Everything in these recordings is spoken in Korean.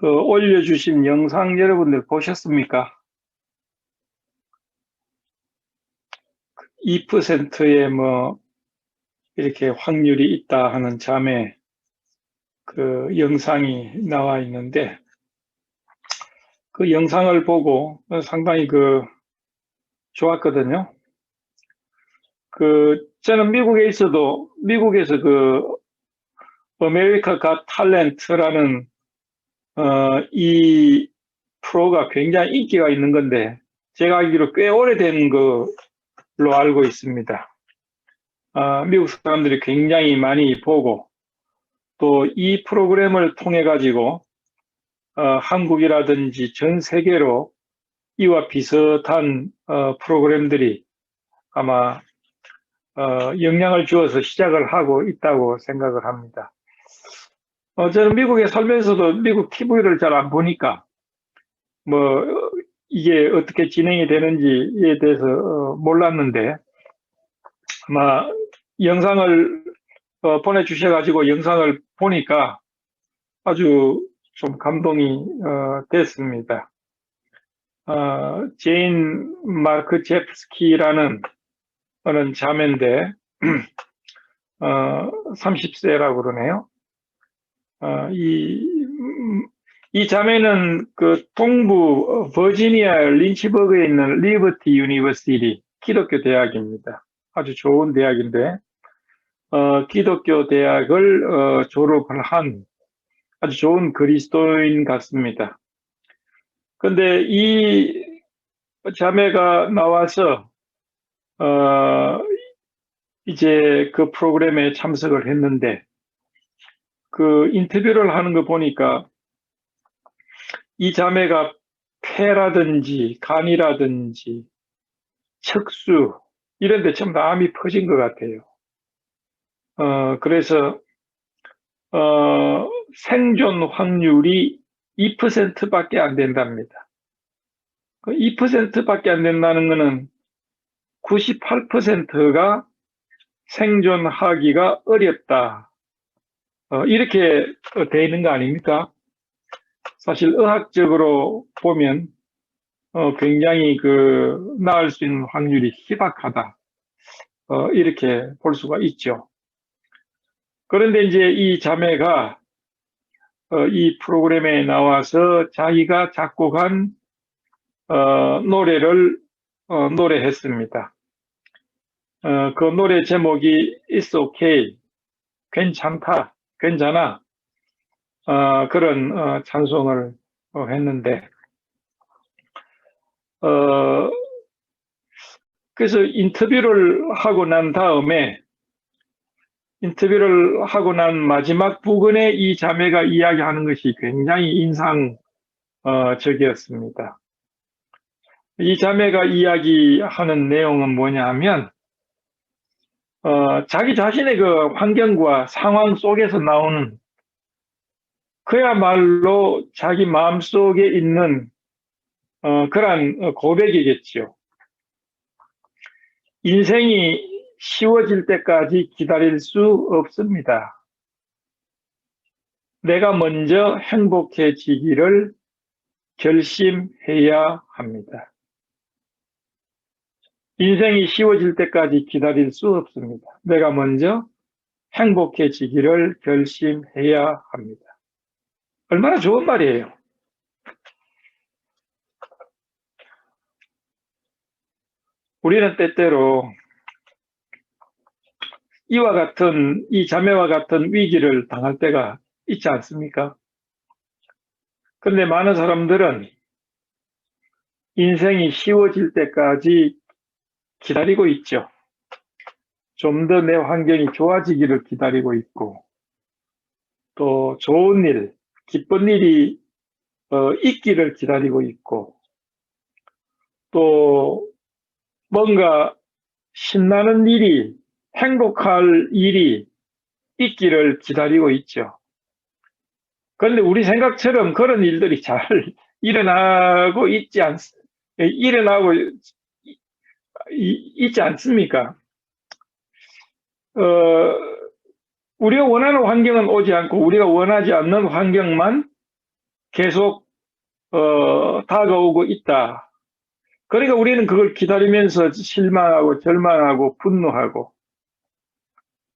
올려주신 영상 여러분들 보셨습니까? 2%의 이렇게 확률이 있다 하는 잠에 영상이 나와 있는데, 그 영상을 보고 상당히 좋았거든요. 저는 미국에 있어도, 미국에서 아메리카 갓 탤런트라는, 이 프로가 굉장히 인기가 있는 건데, 제가 알기로 꽤 오래된 걸로 알고 있습니다. 미국 사람들이 굉장히 많이 보고, 또 이 프로그램을 통해 가지고 한국이라든지 전 세계로 이와 비슷한 프로그램들이 아마 영향을 주어서 시작을 하고 있다고 생각을 합니다. 저는 미국에 살면서도 미국 TV를 잘 안 보니까 이게 어떻게 진행이 되는지에 대해서 몰랐는데, 아마 영상을 보내주셔가지고 영상을 보니까 아주 좀 감동이 됐습니다. 제인 마크 제프스키라는 자매인데 30세라고 그러네요. 이 자매는 동부 버지니아 린치버그에 있는 리버티 유니버시티 기독교 대학입니다. 아주 좋은 대학인데 기독교 대학을 졸업을 한 아주 좋은 그리스도인 같습니다. 근데 이 자매가 나와서 이제 그 프로그램에 참석을 했는데, 인터뷰를 하는 거 보니까 이 자매가 폐라든지 간이라든지 척수 이런 데 전부 다 암이 퍼진 것 같아요. 그래서 생존 확률이 2%밖에 안 된답니다. 2%밖에 안 된다는 것은 98%가 생존하기가 어렵다. 이렇게 되어 있는 거 아닙니까? 사실 의학적으로 보면 굉장히 나을 수 있는 확률이 희박하다. 이렇게 볼 수가 있죠. 그런데 이제 이 자매가 이 프로그램에 나와서 자기가 작곡한 노래를 노래했습니다. 그 노래 제목이 It's Okay, 괜찮다, 괜찮아, 그런 찬송을 했는데, 그래서 인터뷰를 하고 난 다음에, 인터뷰를 하고 난 마지막 부분에 이 자매가 이야기하는 것이 굉장히 인상적이었습니다. 이 자매가 이야기하는 내용은 뭐냐 하면, 자기 자신의 환경과 상황 속에서 나오는 그야말로 자기 마음속에 있는 그러한 고백이겠죠. 인생이 쉬워질 때까지 기다릴 수 없습니다. 내가 먼저 행복해지기를 결심해야 합니다. 인생이 쉬워질 때까지 기다릴 수 없습니다. 내가 먼저 행복해지기를 결심해야 합니다. 얼마나 좋은 말이에요. 우리는 때때로 이 자매와 같은 위기를 당할 때가 있지 않습니까? 그런데 많은 사람들은 인생이 쉬워질 때까지 기다리고 있죠. 좀 더 내 환경이 좋아지기를 기다리고 있고, 또 좋은 일, 기쁜 일이 있기를 기다리고 있고, 또 뭔가 신나는 일이, 행복할 일이 있기를 기다리고 있죠. 그런데 우리 생각처럼 그런 일들이 잘 일어나고 일어나고 있지 않습니까? 우리가 원하는 환경은 오지 않고 우리가 원하지 않는 환경만 계속 다가오고 있다. 그러니까 우리는 그걸 기다리면서 실망하고 절망하고 분노하고,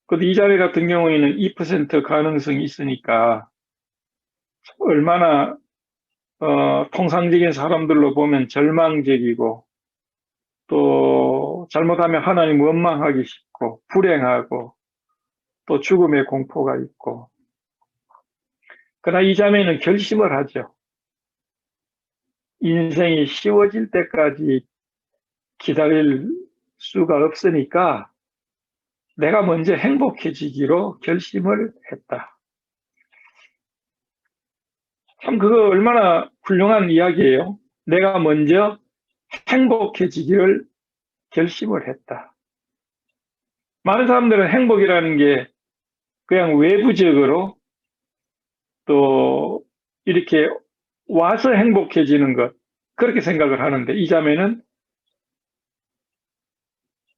그 이자벨 같은 경우에는 2% 가능성이 있으니까 얼마나 통상적인 사람들로 보면 절망적이고, 또 잘못하면 하나님 원망하기 쉽고 불행하고 또 죽음의 공포가 있고. 그러나 이 자매는 결심을 하죠. 인생이 쉬워질 때까지 기다릴 수가 없으니까 내가 먼저 행복해지기로 결심을 했다. 참 그거 얼마나 훌륭한 이야기예요. 내가 먼저 행복해지기를 결심을 했다. 많은 사람들은 행복이라는 게 그냥 외부적으로 또 이렇게 와서 행복해지는 것, 그렇게 생각을 하는데, 이 자매는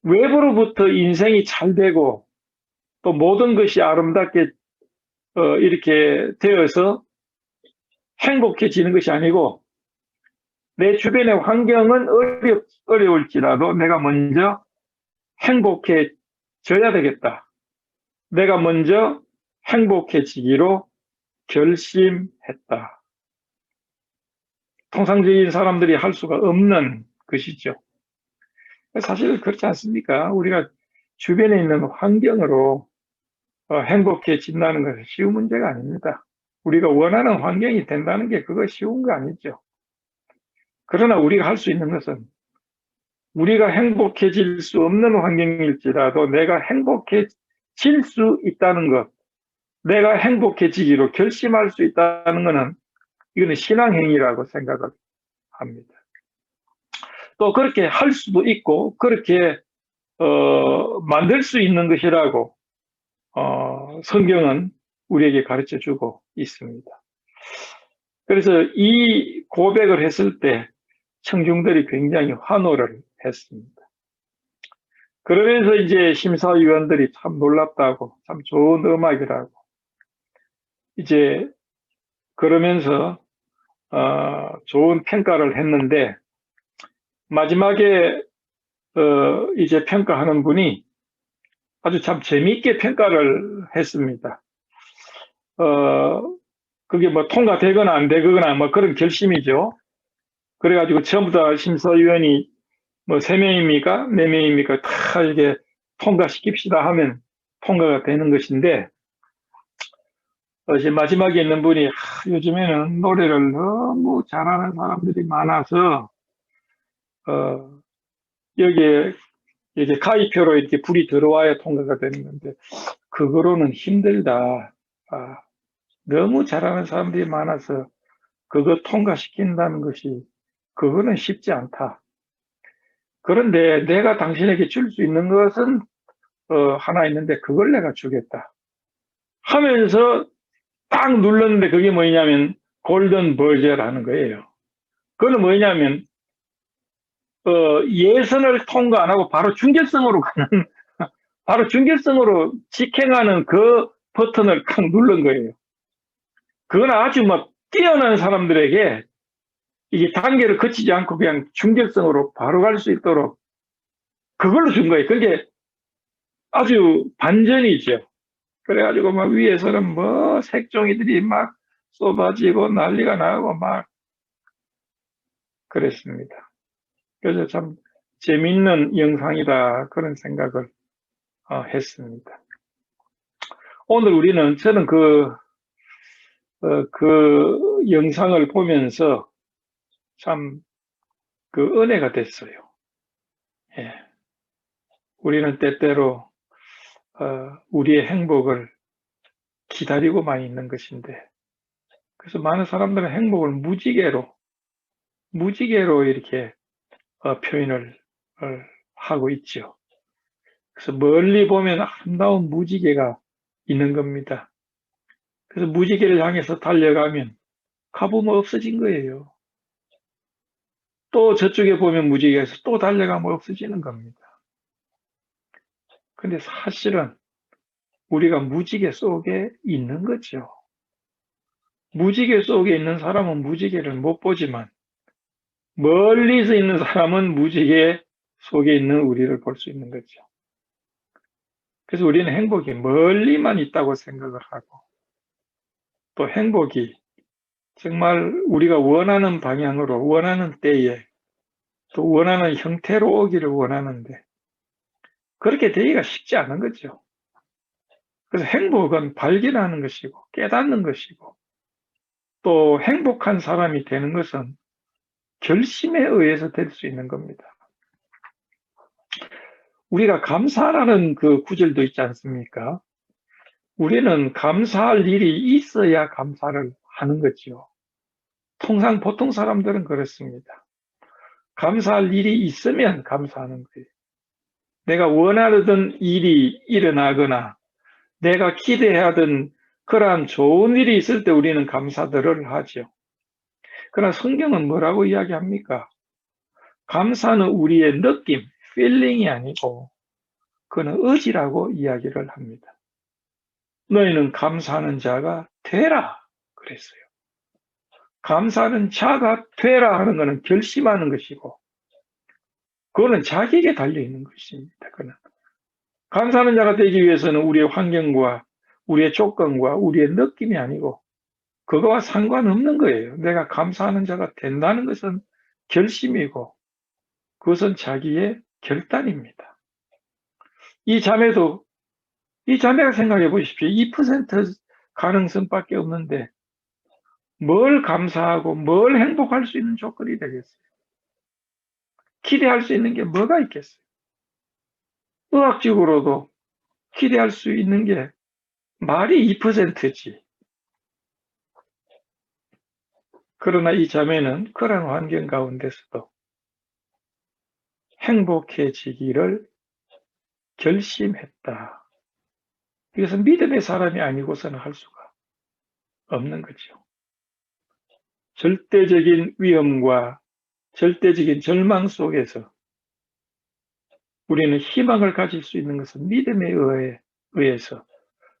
외부로부터 인생이 잘 되고 또 모든 것이 아름답게 이렇게 되어서 행복해지는 것이 아니고, 내 주변의 환경은 어려울지라도 내가 먼저 행복해져야 되겠다. 내가 먼저 행복해지기로 결심했다. 통상적인 사람들이 할 수가 없는 것이죠. 사실 그렇지 않습니까? 우리가 주변에 있는 환경으로 행복해진다는 것은 쉬운 문제가 아닙니다. 우리가 원하는 환경이 된다는 게 그거 쉬운 거 아니죠. 그러나 우리가 할 수 있는 것은, 우리가 행복해질 수 없는 환경일지라도 내가 행복해질 수 있다는 것, 내가 행복해지기로 결심할 수 있다는 것은, 이거는 신앙행위라고 생각을 합니다. 또 그렇게 할 수도 있고 그렇게 만들 수 있는 것이라고 성경은 우리에게 가르쳐 주고 있습니다. 그래서 이 고백을 했을 때 청중들이 굉장히 환호를 했습니다. 그러면서 이제 심사위원들이 참 놀랍다고, 참 좋은 음악이라고, 이제 그러면서 좋은 평가를 했는데, 마지막에 이제 평가하는 분이 아주 참 재미있게 평가를 했습니다. 그게 뭐 통과되거나 안 되거나 뭐 그런 결심이죠. 그래가지고 전부 다 심사위원이 뭐 3명입니까? 4명입니까? 다 이게 통과시킵시다 하면 통과가 되는 것인데, 이제 마지막에 있는 분이 요즘에는 노래를 너무 잘하는 사람들이 많아서 여기에 이제 가입표로 이렇게 불이 들어와야 통과가 되는 건데 그거로는 힘들다. 너무 잘하는 사람들이 많아서 그거 통과시킨다는 것이 그거는 쉽지 않다. 그런데 내가 당신에게 줄 수 있는 것은 하나 있는데 그걸 내가 주겠다 하면서 딱 눌렀는데, 그게 뭐냐면 골든 버저라는 거예요. 그건 뭐냐면 예선을 통과 안 하고 바로 중결성으로 가는 바로 중결성으로 직행하는 그 버튼을 딱 누른 거예요. 그건 아주 막 뛰어난 사람들에게 이게 단계를 거치지 않고 그냥 중결성으로 바로 갈 수 있도록 그걸로 준 거예요. 그게 아주 반전이죠. 그래가지고 막 위에서는 뭐 색종이들이 막 쏟아지고 난리가 나고 막 그랬습니다. 그래서 참 재밌는 영상이다, 그런 생각을 했습니다. 오늘 저는 그 영상을 보면서 참 그 은혜가 됐어요. 예. 우리는 때때로 우리의 행복을 기다리고만 있는 것인데, 그래서 많은 사람들은 행복을 무지개로 이렇게 표현을 하고 있죠. 그래서 멀리 보면 아름다운 무지개가 있는 겁니다. 그래서 무지개를 향해서 달려가면 가보면 없어진 거예요. 또 저쪽에 보면 무지개가 있어 또 달려가면 없어지는 겁니다. 근데 사실은 우리가 무지개 속에 있는 거죠. 무지개 속에 있는 사람은 무지개를 못 보지만 멀리서 있는 사람은 무지개 속에 있는 우리를 볼 수 있는 거죠. 그래서 우리는 행복이 멀리만 있다고 생각을 하고 또 행복이 정말 우리가 원하는 방향으로 원하는 때에 또 원하는 형태로 오기를 원하는데 그렇게 되기가 쉽지 않은 거죠. 그래서 행복은 발견하는 것이고 깨닫는 것이고 또 행복한 사람이 되는 것은 결심에 의해서 될 수 있는 겁니다. 우리가 감사라는 그 구절도 있지 않습니까? 우리는 감사할 일이 있어야 감사를 하는 거죠. 통상 보통 사람들은 그렇습니다. 감사할 일이 있으면 감사하는 거예요. 내가 원하던 일이 일어나거나 내가 기대하던 그러한 좋은 일이 있을 때 우리는 감사들을 하죠. 그러나 성경은 뭐라고 이야기합니까? 감사는 우리의 느낌, feeling이 아니고 그는 의지라고 이야기를 합니다. 너희는 감사하는 자가 되라 그랬어요. 감사하는 자가 되라 하는 것은 결심하는 것이고 그거는 자기에게 달려있는 것입니다. 그는 감사하는 자가 되기 위해서는 우리의 환경과 우리의 조건과 우리의 느낌이 아니고 그거와 상관없는 거예요. 내가 감사하는 자가 된다는 것은 결심이고 그것은 자기의 결단입니다. 이 자매도 이 자매가 생각해 보십시오. 2% 가능성밖에 없는데 뭘 감사하고 뭘 행복할 수 있는 조건이 되겠어요? 기대할 수 있는 게 뭐가 있겠어요? 의학적으로도 기대할 수 있는 게 말이 2%지. 그러나 이 자매는 그런 환경 가운데서도 행복해지기를 결심했다. 이것은 믿음의 사람이 아니고서는 할 수가 없는 거죠. 절대적인 위험과 절대적인 절망 속에서 우리는 희망을 가질 수 있는 것은 믿음에 의해서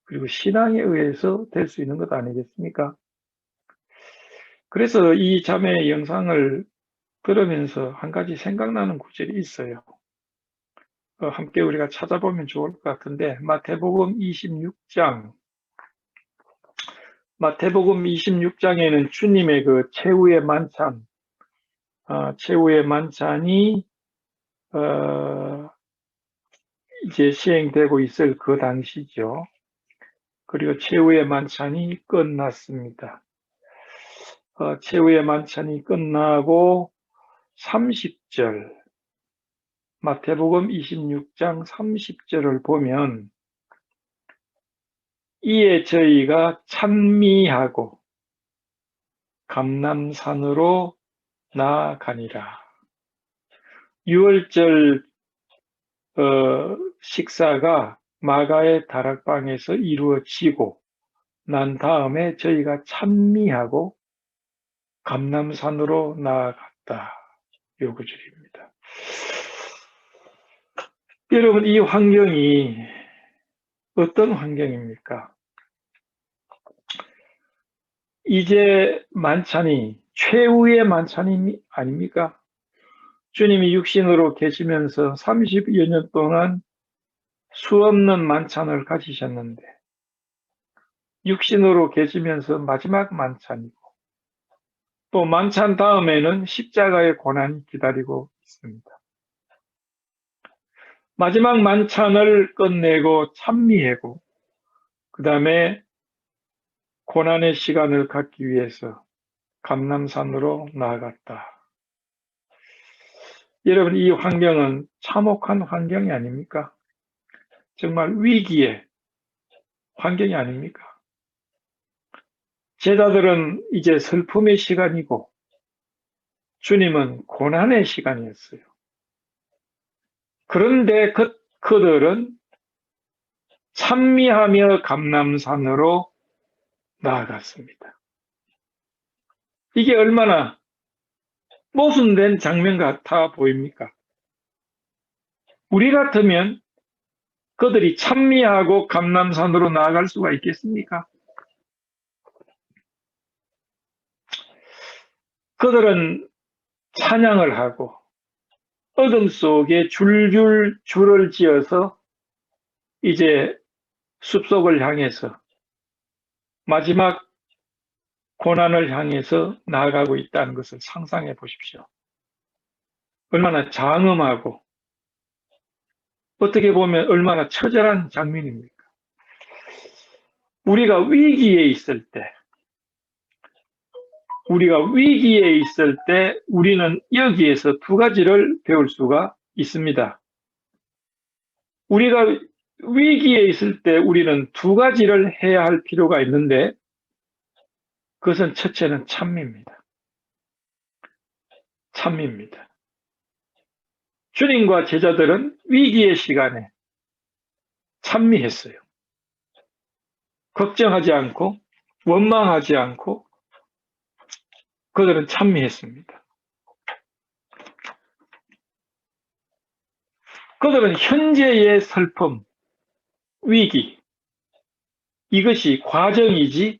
그리고 신앙에 의해서 될 수 있는 것 아니겠습니까? 그래서 이 자매의 영상을 들으면서 한 가지 생각나는 구절이 있어요. 함께 우리가 찾아보면 좋을 것 같은데 마태복음 26장에는 주님의 그 최후의 만찬, 최후의 만찬이 이제 시행되고 있을 그 당시죠. 그리고 최후의 만찬이 끝났습니다. 최후의 만찬이 끝나고 30절, 마태복음 26장 30절을 보면 이에 저희가 찬미하고 감람산으로 나아가니라. 6월절 식사가 마가의 다락방에서 이루어지고 난 다음에 저희가 찬미하고 감람산으로 나아갔다. 요 구절입니다. 여러분, 이 환경이 어떤 환경입니까? 이제 만찬이 최후의 만찬이 아닙니까? 주님이 육신으로 계시면서 30여 년 동안 수없는 만찬을 가지셨는데 육신으로 계시면서 마지막 만찬이고 또 만찬 다음에는 십자가의 고난이 기다리고 있습니다. 마지막 만찬을 끝내고 찬미하고 그 다음에 고난의 시간을 갖기 위해서 감람산으로 나아갔다. 여러분, 이 환경은 참혹한 환경이 아닙니까? 정말 위기의 환경이 아닙니까? 제자들은 이제 슬픔의 시간이고 주님은 고난의 시간이었어요. 그런데 그들은 찬미하며 감람산으로 나아갔습니다. 이게 얼마나 모순된 장면 같아 보입니까? 우리 같으면 그들이 찬미하고 감람산으로 나아갈 수가 있겠습니까? 그들은 찬양을 하고 어둠 속에 줄줄 줄을 지어서 이제 숲속을 향해서 마지막 고난을 향해서 나아가고 있다는 것을 상상해 보십시오. 얼마나 장엄하고 어떻게 보면 얼마나 처절한 장면입니까? 우리가 위기에 있을 때, 우리는 여기에서 두 가지를 배울 수가 있습니다. 우리가 위기에 있을 때 우리는 두 가지를 해야 할 필요가 있는데, 그것은 첫째는 찬미입니다. 찬미입니다. 주님과 제자들은 위기의 시간에 찬미했어요. 걱정하지 않고 원망하지 않고 그들은 찬미했습니다. 그들은 현재의 슬픔, 위기, 이것이 과정이지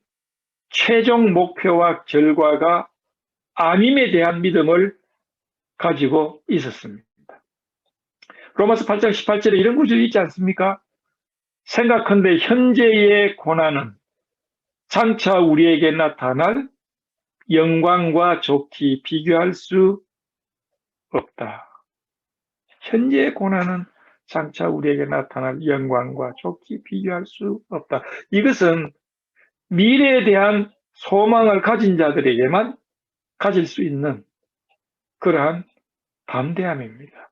최종 목표와 결과가 아님에 대한 믿음을 가지고 있었습니다. 로마서 8장 18절에 이런 구절이 있지 않습니까? 생각한데 현재의 고난은 장차 우리에게 나타날 영광과 좋게 비교할 수 없다. 현재의 고난은 장차 우리에게 나타날 영광과 좋게 비교할 수 없다. 이것은 미래에 대한 소망을 가진 자들에게만 가질 수 있는 그러한 담대함입니다.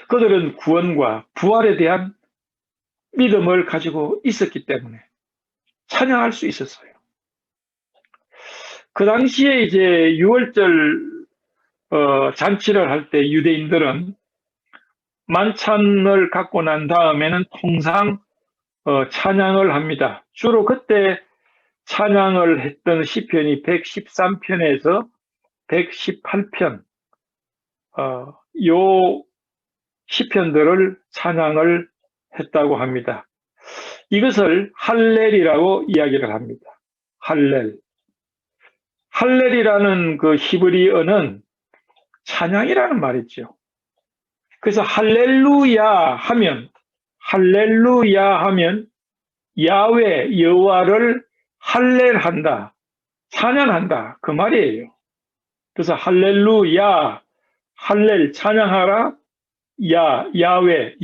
그들은 구원과 부활에 대한 믿음을 가지고 있었기 때문에 찬양할 수 있었어요. 그 당시에 이제 6월절 잔치를 할 때 유대인들은 만찬을 갖고 난 다음에는 통상 찬양을 합니다. 주로 그때 찬양을 했던 시편이 113편에서 118편 요 시편들을 찬양을 했다고 합니다. 이것을 할렐이라고 이야기를 합니다. 할렐. 할렐이라는 그 히브리어는 찬양이라는 말이죠. 그래서 할렐루야 하면 야훼 여호와를 할렐한다, 찬양한다 그 말이에요. 그래서 할렐루야, 할렐 찬양하라, 야훼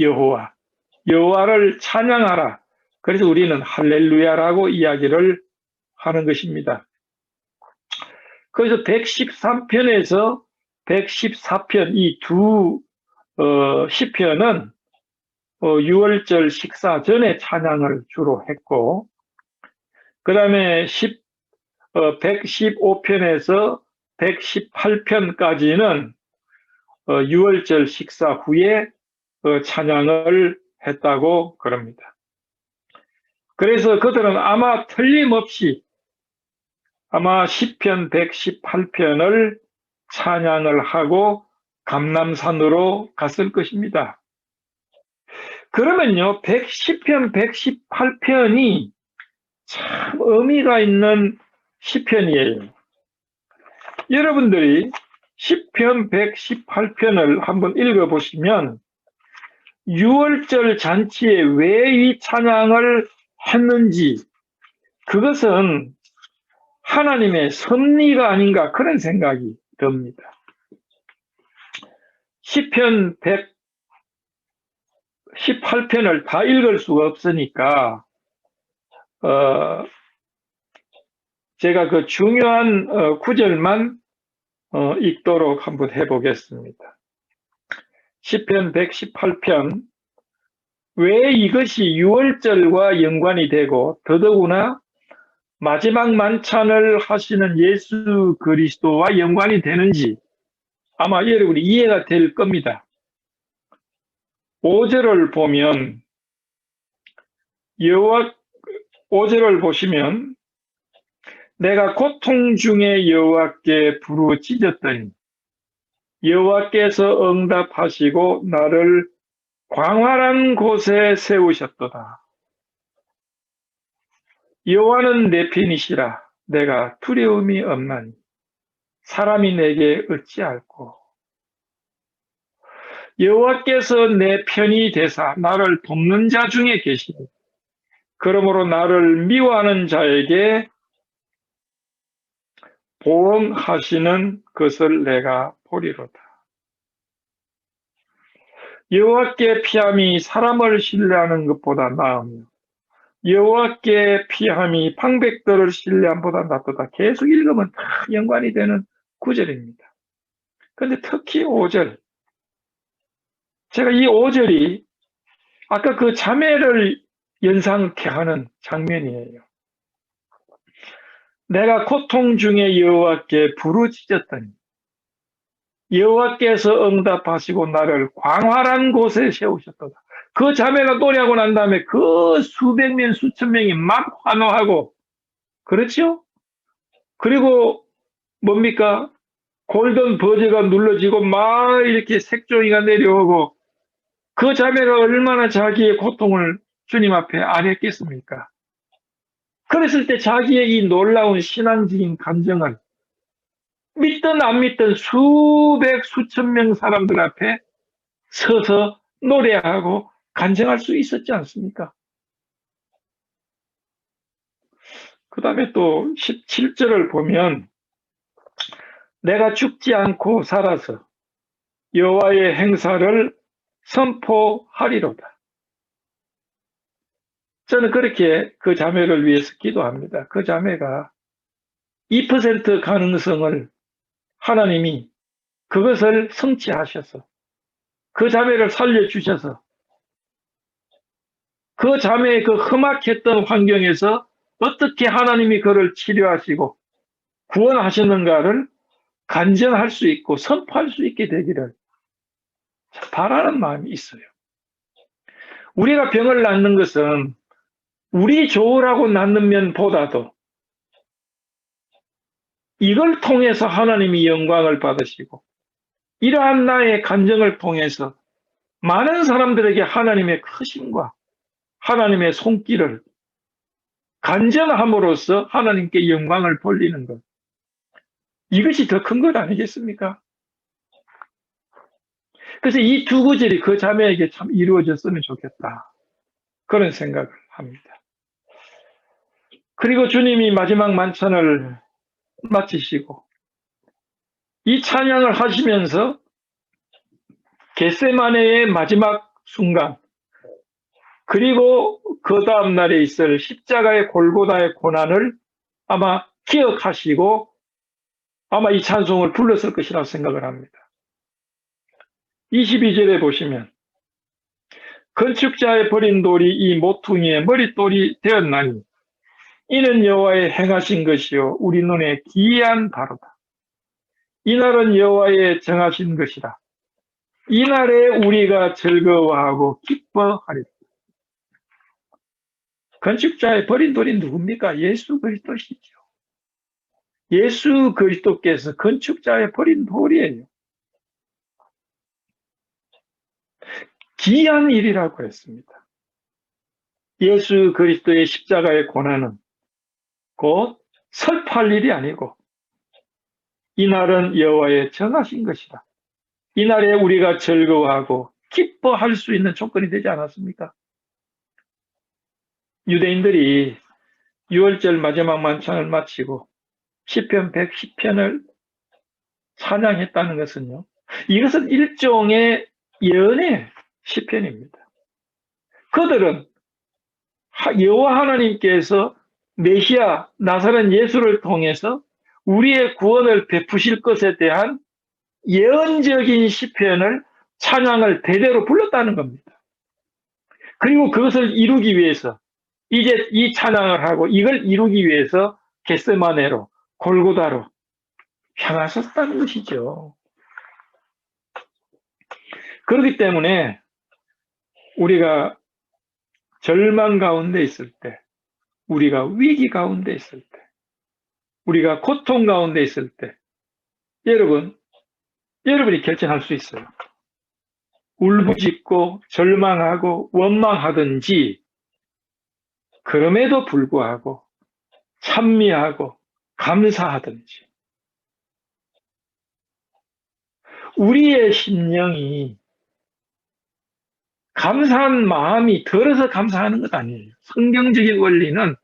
여호와를 찬양하라. 그래서 우리는 할렐루야라고 이야기를 하는 것입니다. 그래서 113편에서 114편 이 두 시편은 6월절 식사 전에 찬양을 주로 했고, 그 다음에 115편에서 118편까지는 6월절 식사 후에 찬양을 했다고 그럽니다. 그래서 그들은 아마 틀림없이 시편 118편을 찬양을 하고 감람산으로 갔을 것입니다. 그러면요, 110편, 118편이 참 의미가 있는 시편이에요. 여러분들이 시편 118편을 한번 읽어보시면 6월절 잔치에 왜 이 찬양을 했는지, 그것은 하나님의 섭리가 아닌가 그런 생각이 듭니다. 시편 118편을 다 읽을 수가 없으니까 제가 그 중요한 구절만 읽도록 한번 해보겠습니다. 시편 118편, 왜 이것이 6월절과 연관이 되고 더더구나 마지막 만찬을 하시는 예수 그리스도와 연관이 되는지 아마 여러분이 이해가 될 겁니다. 5절을 보면 5절을 보시면 내가 고통 중에 여호와께 부르짖었더니 여호와께서 응답하시고 나를 광활한 곳에 세우셨도다. 여호와는 내 편이시라. 내가 두려움이 없나니 사람이 내게 어찌할꼬. 여호와께서 내 편이 되사 나를 돕는 자 중에 계시니 그러므로 나를 미워하는 자에게 보응하시는 것을 내가 보리로다. 여호와께 피함이 사람을 신뢰하는 것보다 나으며 여호와께 피함이 방백들을 신뢰함보다 낫도다. 계속 읽으면 다 연관이 되는 구절입니다. 그런데 특히 5절, 제가 이 5절이 아까 그 자매를 연상케 하는 장면이에요. 내가 고통 중에 여호와께 부르짖었더니 여호와께서 응답하시고 나를 광활한 곳에 세우셨도다. 그 자매가 노래하고 난 다음에 그 수백 명, 수천 명이 막 환호하고, 그렇죠? 그리고 뭡니까? 골든 버즈가 눌러지고 막 이렇게 색종이가 내려오고, 그 자매가 얼마나 자기의 고통을 주님 앞에 아뢰겠습니까? 그랬을 때 자기의 이 놀라운 신앙적인 감정을 믿든 안 믿든 수백, 수천 명 사람들 앞에 서서 노래하고 간증할 수 있었지 않습니까? 그 다음에 또 17절을 보면 내가 죽지 않고 살아서 여호와의 행사를 선포하리로다. 저는 그렇게 그 자매를 위해서 기도합니다. 그 자매가 2% 가능성을 하나님이 그것을 성취하셔서 그 자매를 살려주셔서 그 자매의 그 험악했던 환경에서 어떻게 하나님이 그를 치료하시고 구원하시는가를 간증할 수 있고 선포할 수 있게 되기를 바라는 마음이 있어요. 우리가 병을 낫는 것은 우리 좋으라고 낫는 면보다도 이걸 통해서 하나님이 영광을 받으시고 이러한 나의 간증을 통해서 많은 사람들에게 하나님의 크심과 하나님의 손길을 간증함으로써 하나님께 영광을 돌리는 것. 이것이 더 큰 것 아니겠습니까? 그래서 이 두 구절이 그 자매에게 참 이루어졌으면 좋겠다. 그런 생각을 합니다. 그리고 주님이 마지막 만찬을 마치시고 이 찬양을 하시면서 겟세마네의 마지막 순간, 그리고 그 다음 날에 있을 십자가의 골고다의 고난을 아마 기억하시고 아마 이 찬송을 불렀을 것이라고 생각을 합니다. 22절에 보시면 건축자의 버린 돌이 이 모퉁이의 머릿돌이 되었나니 이는 여호와의 행하신 것이요 우리 눈에 기이한 바로다. 이날은 여호와의 정하신 것이라. 이날에 우리가 즐거워하고 기뻐하리라. 건축자의 버린 돌이 누굽니까? 예수 그리스도시죠. 예수 그리스도께서 건축자의 버린 돌이에요. 기이한 일이라고 했습니다. 예수 그리스도의 십자가의 고난은 곧 설파할 일이 아니고 이날은 여호와의 정하신 것이다. 이날에 우리가 즐거워하고 기뻐할 수 있는 조건이 되지 않았습니까? 유대인들이 6월절 마지막 만찬을 마치고 시편 110편을 찬양했다는 것은요, 이것은 일종의 예언의 시편입니다. 그들은 여호와 하나님께서 메시아 나사렛 예수를 통해서 우리의 구원을 베푸실 것에 대한 예언적인 시편을 찬양을 대대로 불렀다는 겁니다. 그리고 그것을 이루기 위해서 이제 이 찬양을 하고 이걸 이루기 위해서 겟세마네로 골고다로 향하셨다는 것이죠. 그렇기 때문에 우리가 절망 가운데 있을 때, 우리가 위기 가운데 있을 때, 우리가 고통 가운데 있을 때 여러분이 결정할 수 있어요. 울부짖고 절망하고 원망하든지 그럼에도 불구하고 찬미하고 감사하든지, 우리의 심령이 감사한 마음이 들어서 감사하는 것 아니에요. 성경적인 원리는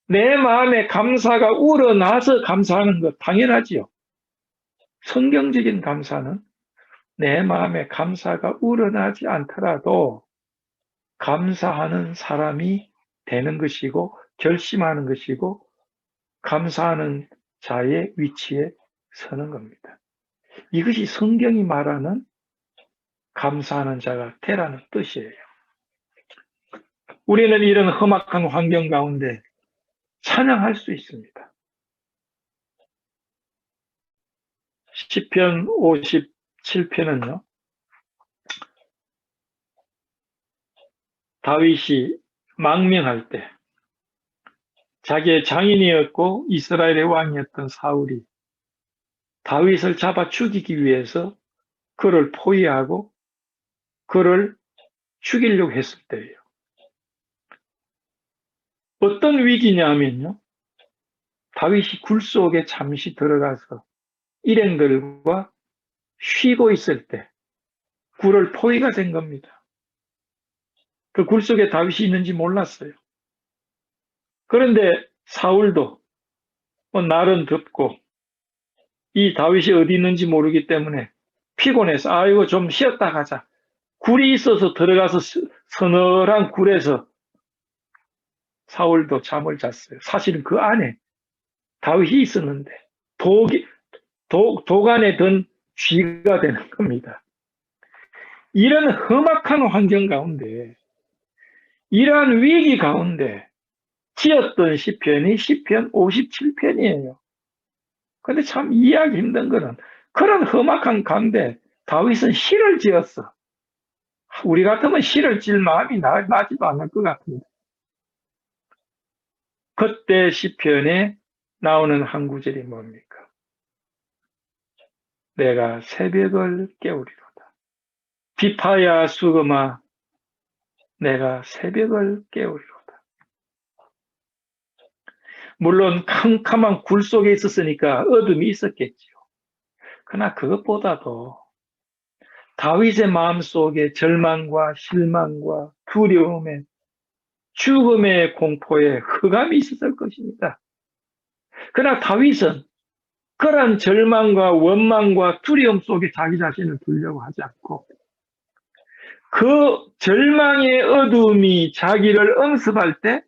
내 마음에 감사가 우러나서 감사하는 것 당연하지요. 성경적인 감사는 내 마음에 감사가 우러나지 않더라도 감사하는 사람이 되는 것이고 결심하는 것이고 감사하는 자의 위치에 서는 겁니다. 이것이 성경이 말하는 감사하는 자가 되라는 뜻이에요. 우리는 이런 험악한 환경 가운데 찬양할 수 있습니다. 시편 57편은요. 다윗이 망명할 때 자기의 장인이었고 이스라엘의 왕이었던 사울이 다윗을 잡아 죽이기 위해서 그를 포위하고 그를 죽이려고 했을 때예요. 어떤 위기냐면요. 다윗이 굴 속에 잠시 들어가서 일행들과 쉬고 있을 때 굴을 포위가 된 겁니다. 그 굴 속에 다윗이 있는지 몰랐어요. 그런데 사울도 날은 덥고 이 다윗이 어디 있는지 모르기 때문에 피곤해서 아이고 좀 쉬었다 가자. 굴이 있어서 들어가서 서늘한 굴에서 사울도 잠을 잤어요. 사실은 그 안에 다윗이 있었는데 독 안에 든 쥐가 되는 겁니다. 이런 험악한 환경 가운데 이러한 위기 가운데 지었던 시편이 시편 57편이에요. 근데 참 이해하기 힘든 거는 그런 험악한 가운데 다윗은 시를 지었어. 우리 같으면 시를 지을 마음이 나지도 않을 것 같습니다. 그때 시편에 나오는 한 구절이 뭡니까? 내가 새벽을 깨우리로다. 비파야 수금아 내가 새벽을 깨우리로다. 물론 캄캄한 굴 속에 있었으니까 어둠이 있었겠지요. 그러나 그것보다도 다윗의 마음속에 절망과 실망과 두려움에 죽음의 공포에 흑암이 있었을 것입니다. 그러나 다윗은 그러한 절망과 원망과 두려움 속에 자기 자신을 두려고 하지 않고 그 절망의 어둠이 자기를 엄습할 때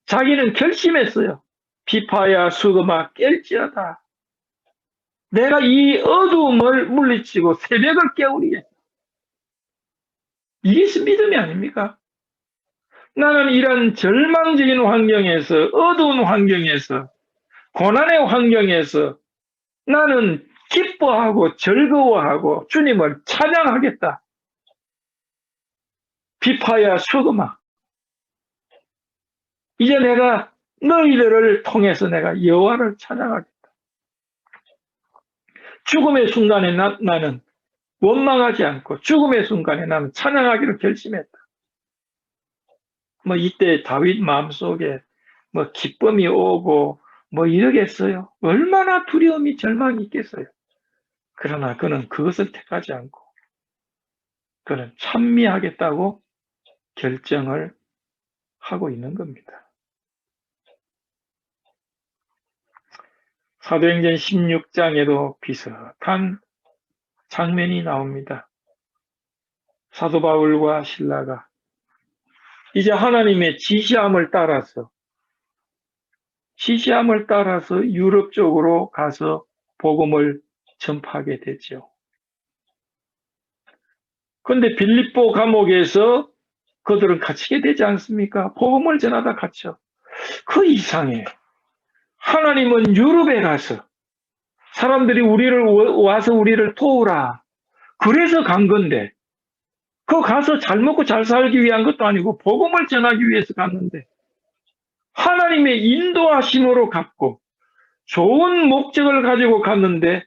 자기는 결심했어요. 비파야 수금아 깰지어다. 내가 이 어둠을 물리치고 새벽을 깨우리에. 이게 믿음이 아닙니까? 나는 이런 절망적인 환경에서 어두운 환경에서 고난의 환경에서 나는 기뻐하고 즐거워하고 주님을 찬양하겠다. 비파야 수금아 이제 내가 너희들을 통해서 내가 여호와를 찬양하겠다. 죽음의 순간에 나는 원망하지 않고 죽음의 순간에 나는 찬양하기로 결심했다. 이때 다윗 마음속에 기쁨이 오고 이러겠어요. 얼마나 두려움이 절망이 있겠어요. 그러나 그는 그것을 택하지 않고 그는 찬미하겠다고 결정을 하고 있는 겁니다. 사도행전 16장에도 비슷한 장면이 나옵니다. 사도 바울과 실라가 이제 하나님의 지시함을 따라서 유럽 쪽으로 가서 복음을 전파하게 되죠. 그런데 빌립보 감옥에서 그들은 갇히게 되지 않습니까? 복음을 전하다 갇혀. 그 이상해. 하나님은 유럽에 가서 사람들이 와서 우리를 도우라. 그래서 간 건데 그 가서 잘 먹고 잘 살기 위한 것도 아니고 복음을 전하기 위해서 갔는데 하나님의 인도하심으로 갔고 좋은 목적을 가지고 갔는데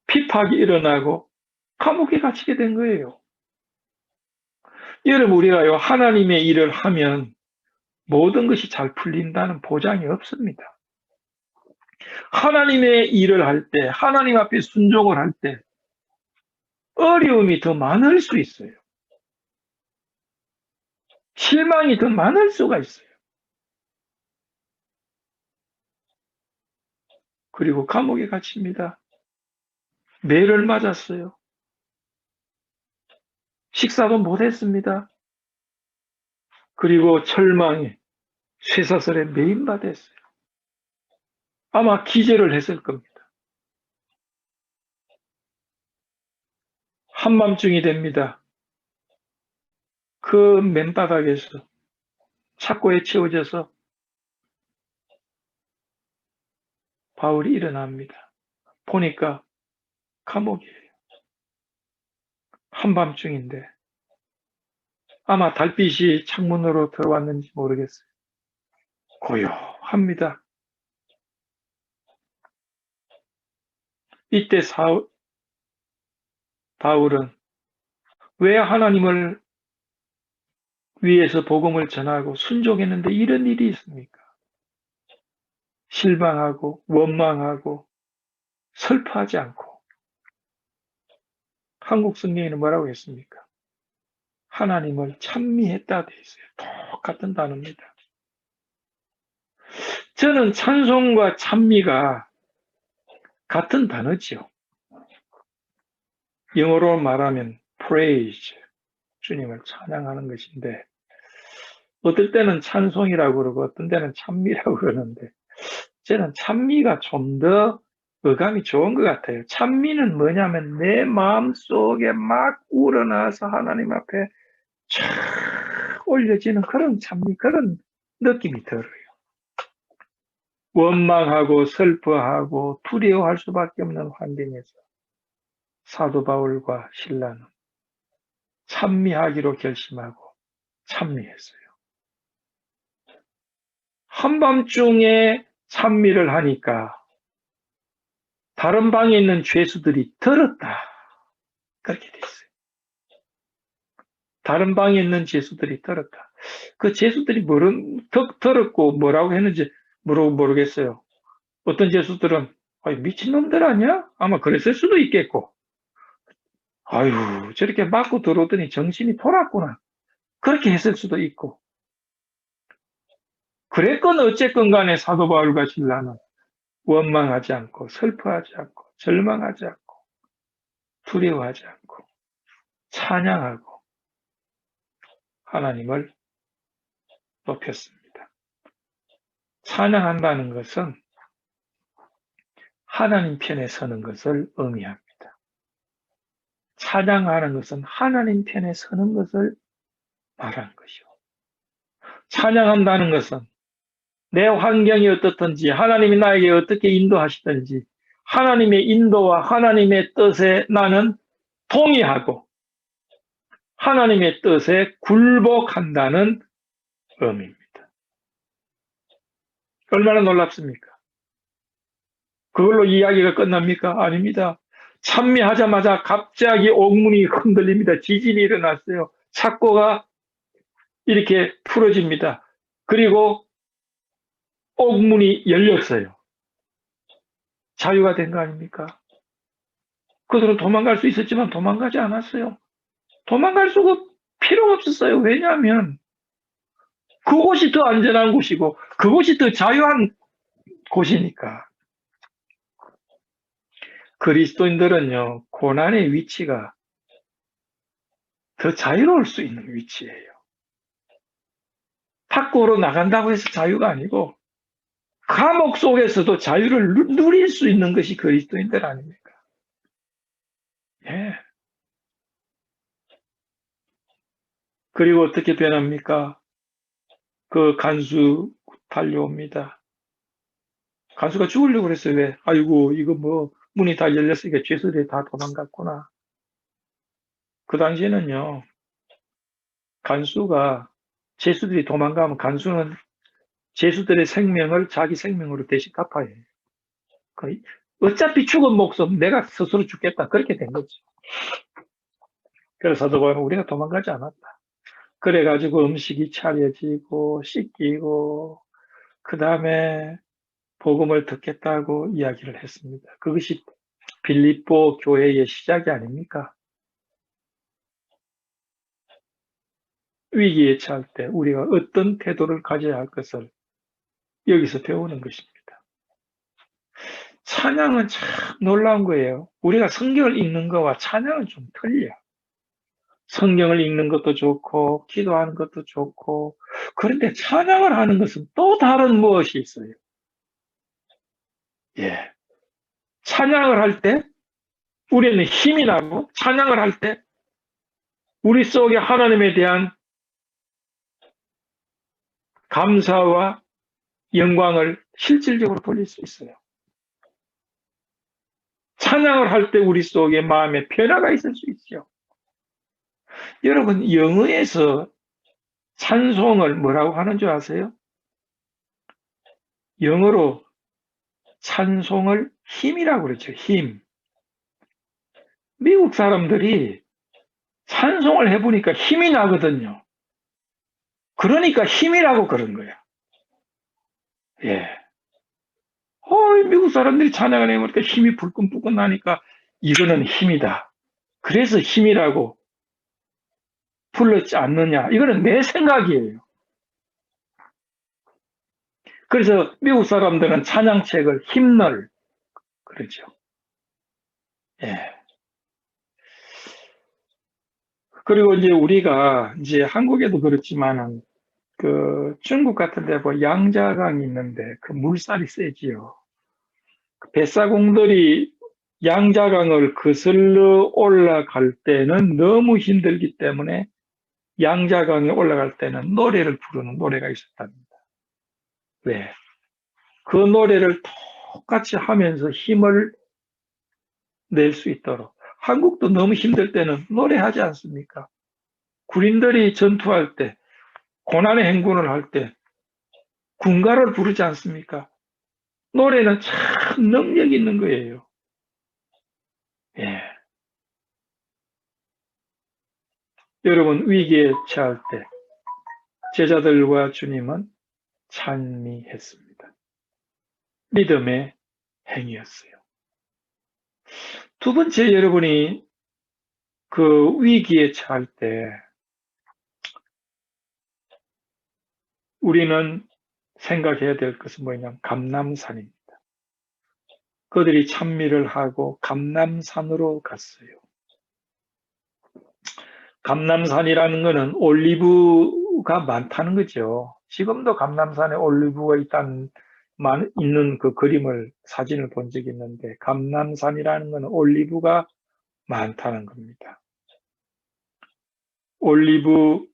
핍박이 일어나고 감옥에 갇히게 된 거예요. 여러분 우리가요 하나님의 일을 하면 모든 것이 잘 풀린다는 보장이 없습니다. 하나님의 일을 할 때, 하나님 앞에 순종을 할 때 어려움이 더 많을 수 있어요. 실망이 더 많을 수가 있어요. 그리고 감옥에 갇힙니다. 매를 맞았어요. 식사도 못했습니다. 그리고 철망에 쇠사슬에 매인받았어요. 아마 기절을 했을 겁니다. 한밤중이 됩니다. 그 맨바닥에서 착고에 채워져서 바울이 일어납니다. 보니까 감옥이에요. 한밤중인데 아마 달빛이 창문으로 들어왔는지 모르겠어요. 고요합니다. 이때 바울은 왜 하나님을 위해서 복음을 전하고 순종했는데 이런 일이 있습니까? 실망하고 원망하고 슬퍼하지 않고 한국 성경에는 뭐라고 했습니까? 하나님을 찬미했다 되어 있어요. 똑같은 단어입니다. 저는 찬송과 찬미가 같은 단어지요. 영어로 말하면 praise, 주님을 찬양하는 것인데 어떨 때는 찬송이라고 그러고 어떤 때는 찬미라고 그러는데 저는 찬미가 좀 더 어감이 좋은 것 같아요. 찬미는 뭐냐면 내 마음속에 막 우러나서 하나님 앞에 쫙 올려지는 그런 찬미, 그런 느낌이 들어요. 원망하고 슬퍼하고 두려워할 수밖에 없는 환경에서 사도 바울과 신라는 찬미하기로 결심하고 찬미했어요. 한밤중에 찬미를 하니까 다른 방에 있는 죄수들이 들었다. 그렇게 돼 있어요. 다른 방에 있는 죄수들이 들었다. 그 죄수들이 들었고 뭐라고 했는지 모르겠어요. 어떤 죄수들은 미친놈들 아니야? 아마 그랬을 수도 있겠고 아유 저렇게 맞고 들어오더니 정신이 돌았구나. 그렇게 했을 수도 있고 그랬건 어쨌건 간에 사도 바울과 신라는 원망하지 않고 슬퍼하지 않고 절망하지 않고 두려워하지 않고 찬양하고 하나님을 높였습니다. 찬양한다는 것은 하나님 편에 서는 것을 의미합니다. 찬양하는 것은 하나님 편에 서는 것을 말하는 것이요. 찬양한다는 것은 내 환경이 어떻든지 하나님이 나에게 어떻게 인도하시든지 하나님의 인도와 하나님의 뜻에 나는 동의하고 하나님의 뜻에 굴복한다는 의미입니다. 얼마나 놀랍습니까? 그걸로 이야기가 끝납니까? 아닙니다. 찬미하자마자 갑자기 옥문이 흔들립니다. 지진이 일어났어요. 착고가 이렇게 풀어집니다. 그리고 옥문이 열렸어요. 자유가 된 거 아닙니까? 그들은 도망갈 수 있었지만 도망가지 않았어요. 도망갈 수가 필요가 없었어요. 왜냐하면 그곳이 더 안전한 곳이고 그곳이 더 자유한 곳이니까. 그리스도인들은요, 고난의 위치가 더 자유로울 수 있는 위치예요. 밖으로 나간다고 해서 자유가 아니고 감옥 속에서도 자유를 누릴 수 있는 것이 그리스도인들 아닙니까? 예. 그리고 어떻게 변합니까? 그 간수 달려옵니다. 간수가 죽으려고 그랬어요. 왜? 아이고, 이거 뭐, 문이 다 열렸으니까 죄수들이 다 도망갔구나. 그 당시에는요, 간수가, 죄수들이 도망가면 간수는 죄수들의 생명을 자기 생명으로 대신 갚아야 해요. 어차피 죽은 목숨 내가 스스로 죽겠다. 그렇게 된 거죠. 그래서 사도 바울은 우리가 도망가지 않았다. 그래가지고 음식이 차려지고 씻기고 그 다음에 복음을 듣겠다고 이야기를 했습니다. 그것이 빌립보 교회의 시작이 아닙니까? 위기에 처할 때 우리가 어떤 태도를 가져야 할 것을 여기서 배우는 것입니다. 찬양은 참 놀라운 거예요. 우리가 성경을 읽는 거와 찬양은 좀 틀려. 성경을 읽는 것도 좋고, 기도하는 것도 좋고, 그런데 찬양을 하는 것은 또 다른 무엇이 있어요. 예. 찬양을 할 때 우리는 힘이 나고, 찬양을 할 때 우리 속에 하나님에 대한 감사와 영광을 실질적으로 돌릴 수 있어요. 찬양을 할 때 우리 속에 마음에 변화가 있을 수 있죠. 여러분, 영어에서 찬송을 뭐라고 하는 줄 아세요? 영어로 찬송을 힘이라고 그러죠. 힘. 미국 사람들이 찬송을 해보니까 힘이 나거든요. 그러니까 힘이라고 그런 거야. 예. 미국 사람들이 찬양을 해보니까 힘이 불끈불끈 나니까 이거는 힘이다. 그래서 힘이라고 불렀지 않느냐. 이거는 내 생각이에요. 그래서 미국 사람들은 찬양책을 힘널 그러죠. 예. 그리고 이제 우리가 이제 한국에도 그렇지만은 그 중국 같은 데 보면 양자강이 있는데 그 물살이 세지요. 뱃사공들이 양자강을 거슬러 올라갈 때는 너무 힘들기 때문에 양자강에 올라갈 때는 노래를 부르는 노래가 있었답니다. 왜? 그 노래를 똑같이 하면서 힘을 낼 수 있도록. 한국도 너무 힘들 때는 노래하지 않습니까? 군인들이 전투할 때, 고난의 행군을 할 때 군가를 부르지 않습니까? 노래는 참 능력 있는 거예요. 예. 여러분, 위기에 처할 때 제자들과 주님은 찬미했습니다. 믿음의 행위였어요. 두 번째, 여러분이 그 위기에 처할 때 우리는 생각해야 될 것은 뭐냐면 감람산입니다. 그들이 찬미를 하고 감람산으로 갔어요. 감람산이라는 것은 올리브가 많다는 거죠. 지금도 감람산에 올리브가 있는 그 그림을, 사진을 본 적이 있는데, 감람산이라는 것은 올리브가 많다는 겁니다. 올리브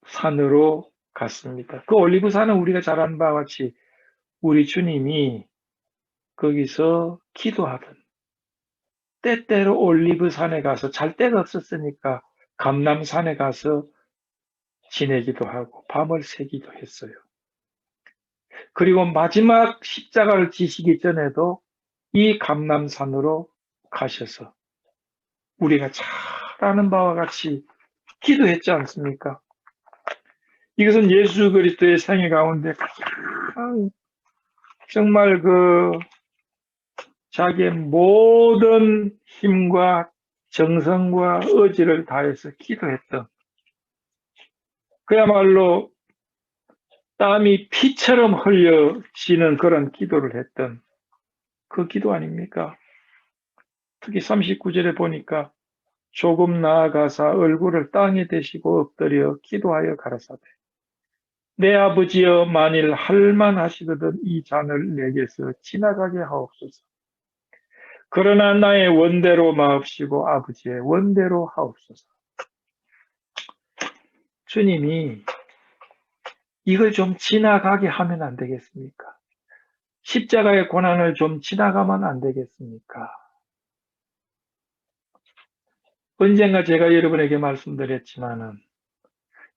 산으로 갔습니다. 그 올리브 산은 우리가 잘 아는 바와 같이 우리 주님이 거기서 기도하던, 때때로 올리브 산에 가서 잘 데가 없었으니까 감람산에 가서 지내기도 하고 밤을 새기도 했어요. 그리고 마지막 십자가를 지시기 전에도 이 감람산으로 가셔서 우리가 잘 아는 바와 같이 기도했지 않습니까? 이것은 예수 그리스도의 생애 가운데 가장 정말 그 자기의 모든 힘과 정성과 의지를 다해서 기도했던, 그야말로 땀이 피처럼 흘려지는 그런 기도를 했던 그 기도 아닙니까? 특히 39절에 보니까 조금 나아가사 얼굴을 땅에 대시고 엎드려 기도하여 가라사대, 내 아버지여, 만일 할만하시거든 이 잔을 내게서 지나가게 하옵소서. 그러나 나의 원대로 마옵시고 아버지의 원대로 하옵소서. 주님이 이걸 좀 지나가게 하면 안 되겠습니까? 십자가의 고난을 좀 지나가면 안 되겠습니까? 언젠가 제가 여러분에게 말씀드렸지만은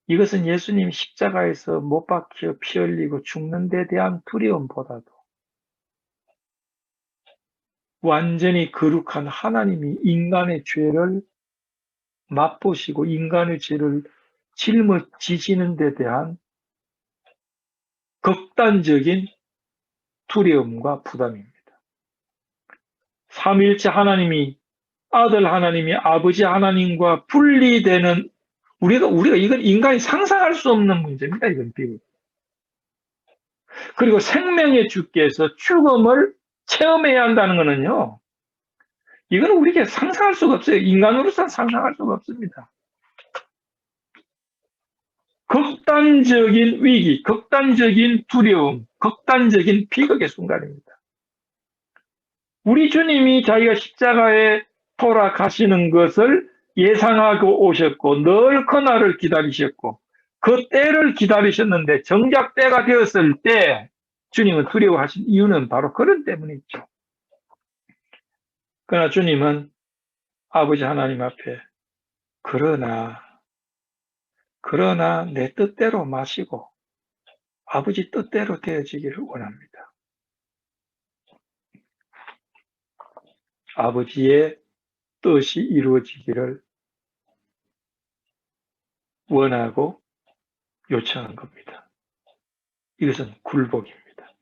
이것은 예수님 십자가에서 못 박혀 피 흘리고 죽는 데 대한 두려움보다도 완전히 거룩한 하나님이 인간의 죄를 맛보시고 인간의 죄를 짊어지시는 데 대한 극단적인 두려움과 부담입니다. 삼위일체 하나님이 아들 하나님이 아버지 하나님과 분리되는 우리가 이건 인간이 상상할 수 없는 문제입니다. 이건 비극. 그리고 생명의 주께서 죽음을 체험해야 한다는 것은요. 이건 우리가 상상할 수가 없어요. 인간으로서는 상상할 수가 없습니다. 극단적인 위기, 극단적인 두려움, 극단적인 비극의 순간입니다. 우리 주님이 자기가 십자가에 돌아가시는 것을 예상하고 오셨고 늘 그날을 기다리셨고 그 때를 기다리셨는데 정작 때가 되었을 때 주님은 두려워하신 이유는 바로 그런 때문이죠. 그러나 주님은 아버지 하나님 앞에 그러나 내 뜻대로 마시고 아버지 뜻대로 되어지기를 원합니다. 아버지의 뜻이 이루어지기를 원하고 요청한 겁니다. 이것은 굴복입니다.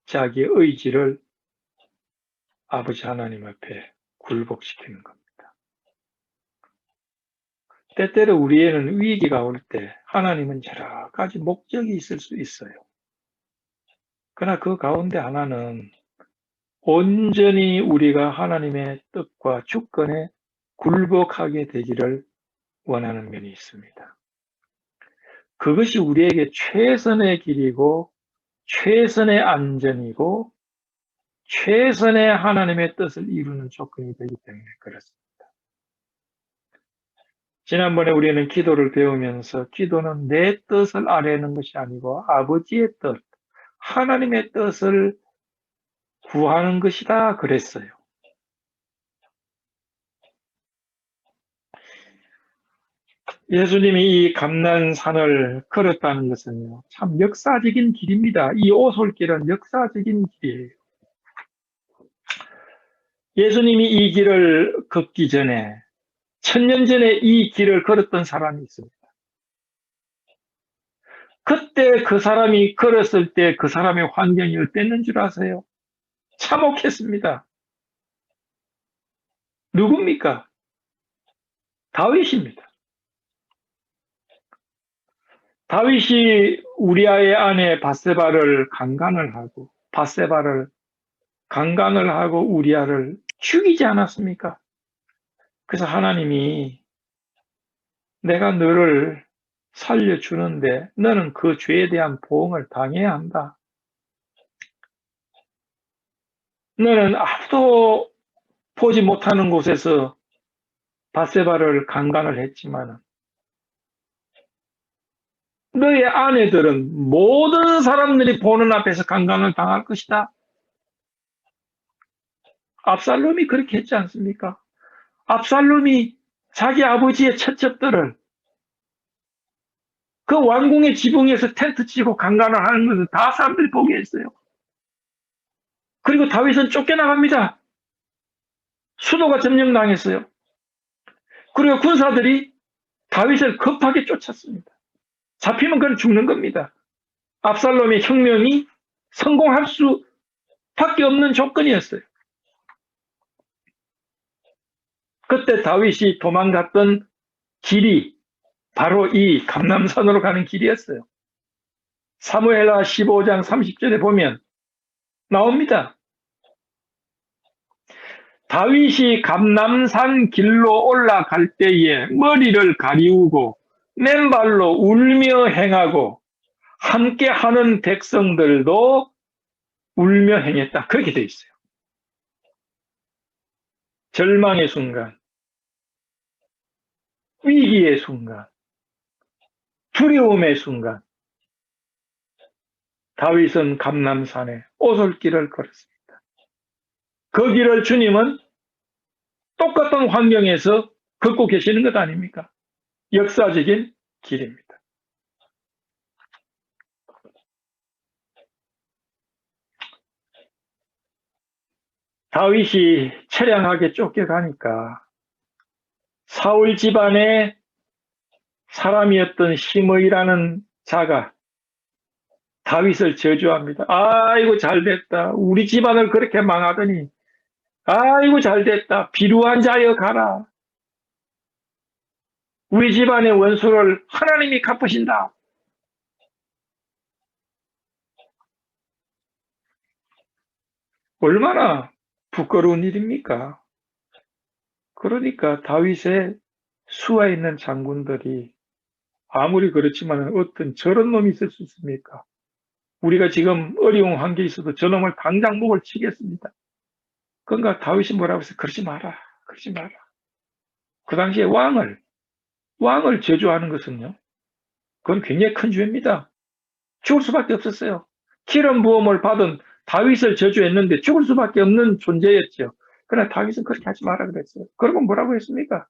자기의 의지를 아버지 하나님 앞에 굴복시키는 겁니다. 때때로 우리에는 위기가 올 때 하나님은 여러 가지 목적이 있을 수 있어요. 그러나 그 가운데 하나는 온전히 우리가 하나님의 뜻과 주권에 굴복하게 되기를 원하는 면이 있습니다. 그것이 우리에게 최선의 길이고 최선의 안전이고 최선의 하나님의 뜻을 이루는 조건이 되기 때문에 그렇습니다. 지난번에 우리는 기도를 배우면서 기도는 내 뜻을 아뢰는 것이 아니고 아버지의 뜻, 하나님의 뜻을 구하는 것이다 그랬어요. 예수님이 이 감난산을 걸었다는 것은요, 참 역사적인 길입니다. 이 오솔길은 역사적인 길이에요. 예수님이 이 길을 걷기 전에, 1000년 전에 이 길을 걸었던 사람이 있습니다. 그때 그 사람이 걸었을 때 그 사람의 환경이 어땠는 줄 아세요? 참혹했습니다. 누굽니까? 다윗입니다. 다윗이 우리아의 아내 바세바를 강간을 하고 우리아를 죽이지 않았습니까? 그래서 하나님이 내가 너를 살려주는데 너는 그 죄에 대한 보응을 당해야 한다. 너는 아무도 보지 못하는 곳에서 바세바를 강간을 했지만 너의 아내들은 모든 사람들이 보는 앞에서 강간을 당할 것이다. 압살롬이 그렇게 했지 않습니까? 압살롬이 자기 아버지의 처첩들을 그 왕궁의 지붕에서 텐트 치고 강간을 하는 것을 다 사람들이 보게 했어요. 그리고 다윗은 쫓겨나갑니다. 수도가 점령당했어요. 그리고 군사들이 다윗을 급하게 쫓았습니다. 잡히면 그는 죽는 겁니다. 압살롬의 혁명이 성공할 수밖에 없는 조건이었어요. 그때 다윗이 도망갔던 길이 바로 이 감람산으로 가는 길이었어요. 사무엘하 15장 30절에 보면 나옵니다. 다윗이 감람산 길로 올라갈 때에 머리를 가리우고 맨발로 울며 행하고 함께 하는 백성들도 울며 행했다. 그렇게 되어 있어요. 절망의 순간, 위기의 순간, 두려움의 순간, 다윗은 감람산에 오솔길을 걸었습니다. 그 길을 주님은 똑같은 환경에서 걷고 계시는 것 아닙니까? 역사적인 길입니다. 다윗이 처량하게 쫓겨가니까 사울 집안의 사람이었던 시므이라는 자가 다윗을 저주합니다. 아이고 잘됐다. 우리 집안을 그렇게 망하더니 아이고 잘됐다. 비루한 자여 가라. 우리 집안의 원수를 하나님이 갚으신다. 얼마나 부끄러운 일입니까? 그러니까 다윗의 수하에 있는 장군들이 아무리 그렇지만 어떤 저런 놈이 있을 수 있습니까? 우리가 지금 어려운 환경에 있어도 저놈을 당장 목을 치겠습니다. 그러니까 다윗이 뭐라고 해서 그러지 마라. 그러지 마라. 그 당시에 왕을 저주하는 것은요. 그건 굉장히 큰 죄입니다. 죽을 수밖에 없었어요. 기름 부음을 받은 다윗을 저주했는데 죽을 수밖에 없는 존재였죠. 그러나 다윗은 그렇게 하지 마라 그랬어요. 그러면 뭐라고 했습니까?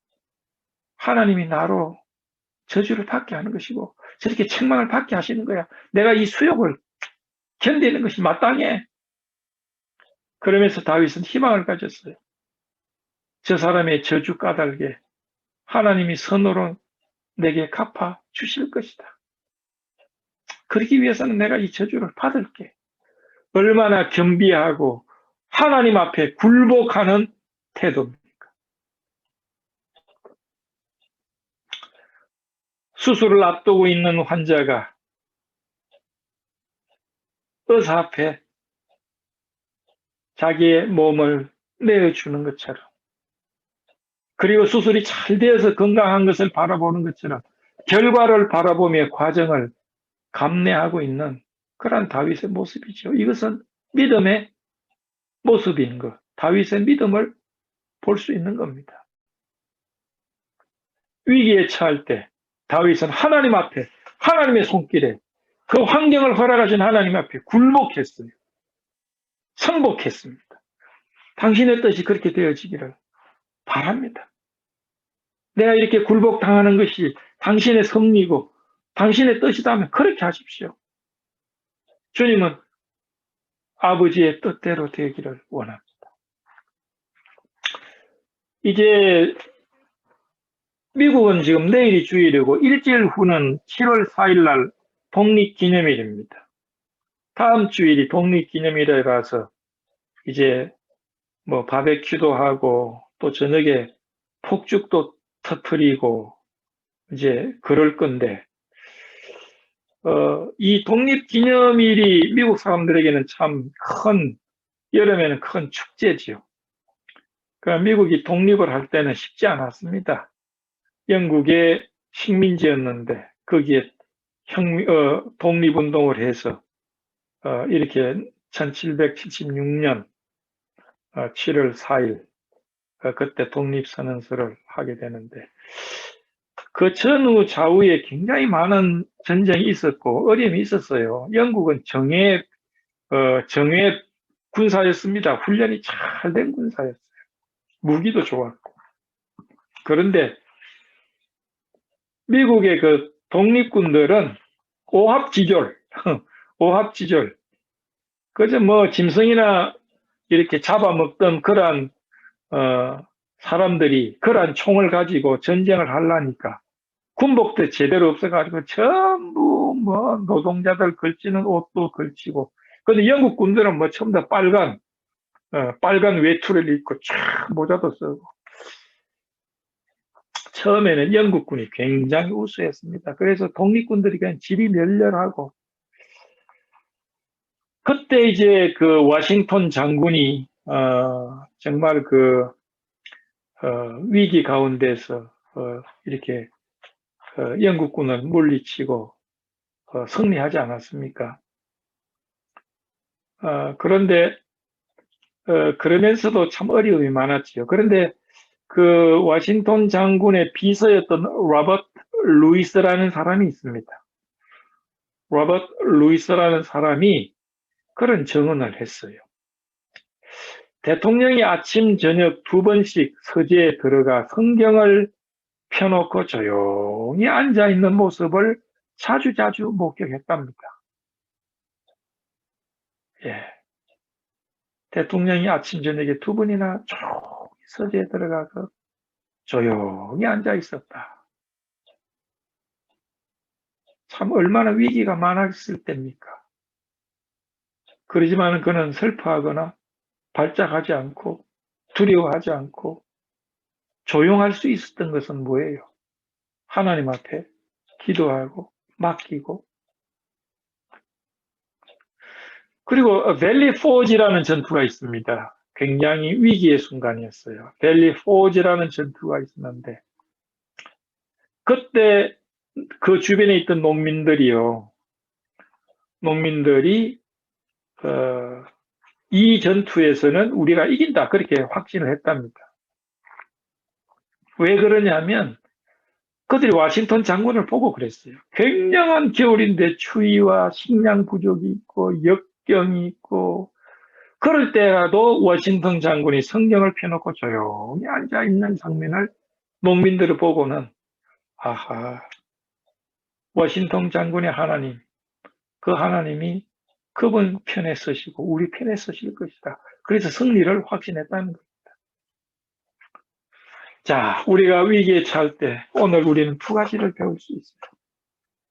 하나님이 나로 저주를 받게 하는 것이고 저렇게 책망을 받게 하시는 거야. 내가 이 수욕을 견디는 것이 마땅해. 그러면서 다윗은 희망을 가졌어요. 저 사람의 저주 까닭에 하나님이 선으로 내게 갚아 주실 것이다. 그러기 위해서는 내가 이 저주를 받을게. 얼마나 겸비하고 하나님 앞에 굴복하는 태도입니까? 수술을 앞두고 있는 환자가 의사 앞에 자기의 몸을 내어주는 것처럼, 그리고 수술이 잘 되어서 건강한 것을 바라보는 것처럼 결과를 바라보며 과정을 감내하고 있는 그런 다윗의 모습이죠. 이것은 믿음의 모습인 것, 다윗의 믿음을 볼 수 있는 겁니다. 위기에 처할 때 다윗은 하나님 앞에, 하나님의 손길에 그 환경을 허락하신 하나님 앞에 굴복했어요. 성복했습니다. 당신의 뜻이 그렇게 되어지기를 바랍니다. 내가 이렇게 굴복당하는 것이 당신의 섭리고 당신의 뜻이다면 그렇게 하십시오. 주님은 아버지의 뜻대로 되기를 원합니다. 이제 미국은 지금 내일이 주일이고 일주일 후는 7월 4일 날 독립기념일입니다. 다음 주일이 독립기념일이라서 이제 뭐 바베큐도 하고 또 저녁에 폭죽도 터뜨리고 이제 그럴 건데 이 독립기념일이 미국 사람들에게는 참 큰, 여름에는 큰 축제지요. 그러니까 미국이 독립을 할 때는 쉽지 않았습니다. 영국의 식민지였는데 거기에 독립운동을 해서 이렇게 1776년 7월 4일 그때 독립선언서를 하게 되는데 그 전후 좌우에 굉장히 많은 전쟁이 있었고 어려움이 있었어요. 영국은 정예 군사였습니다. 훈련이 잘 된 군사였어요. 무기도 좋았고. 그런데 미국의 그 독립군들은 오합지졸, 오합지졸. 그저 뭐 짐승이나 이렇게 잡아먹던 그러한 사람들이 그러한 총을 가지고 전쟁을 하려니까 군복도 제대로 없어가지고 전부 뭐 노동자들 걸치는 옷도 걸치고, 근데 영국 군들은 뭐 전부 다 빨간 외투를 입고 쫙 모자도 쓰고, 처음에는 영국군이 굉장히 우수했습니다. 그래서 독립군들이 그냥 질이 멸렬하고, 그때 이제 그 워싱턴 장군이 정말 그 위기 가운데서 이렇게 영국군을 물리치고 승리하지 않았습니까? 그런데 그러면서도 참 어려움이 많았지요. 그런데 그 워싱턴 장군의 비서였던 로버트 루이스라는 사람이 있습니다. 로버트 루이스라는 사람이 그런 정언을 했어요. 대통령이 아침 저녁 2번씩 서재에 들어가 성경을 펴놓고 조용히 앉아있는 모습을 자주자주 목격했답니다. 예. 대통령이 아침 저녁에 2번이나 조용히 서재에 들어가서 조용히 앉아 있었다. 참 얼마나 위기가 많았을 때입니까? 그러지만 그는 슬퍼하거나 발작하지 않고 두려워하지 않고 조용할 수 있었던 것은 뭐예요? 하나님 앞에 기도하고 맡기고. 그리고 벨리 포지라는 전투가 있습니다. 굉장히 위기의 순간이었어요. 벨리 포지라는 전투가 있었는데 그때 그 주변에 있던 농민들이 이 전투에서는 우리가 이긴다 그렇게 확신을 했답니다. 왜 그러냐면 그들이 워싱턴 장군을 보고 그랬어요. 굉장한 겨울인데 추위와 식량 부족이 있고 역경이 있고 그럴 때라도 워싱턴 장군이 성경을 펴놓고 조용히 앉아있는 장면을 농민들을 보고는 아하, 워싱턴 장군의 하나님, 그 하나님이 그분 편에 서시고 우리 편에 서실 것이다. 그래서 승리를 확신했다는 거예요. 자, 우리가 위기에 처할 때 오늘 우리는 두 가지를 배울 수 있어요.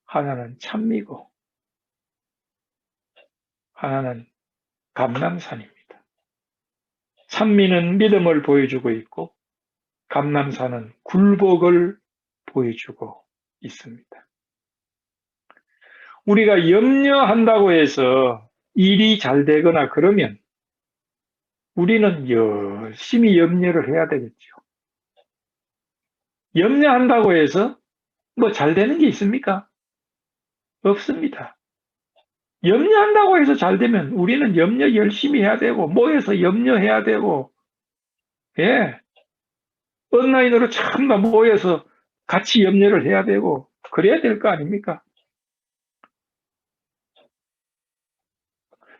하나는 찬미고 하나는 감람산입니다. 찬미는 믿음을 보여주고 있고 감람산은 굴복을 보여주고 있습니다. 우리가 염려한다고 해서 일이 잘 되거나 그러면 우리는 열심히 염려를 해야 되겠죠. 염려한다고 해서 뭐 잘 되는 게 있습니까? 없습니다. 염려한다고 해서 잘 되면 우리는 염려 열심히 해야 되고 모여서 염려해야 되고 예 온라인으로 전부 모여서 같이 염려를 해야 되고 그래야 될 거 아닙니까?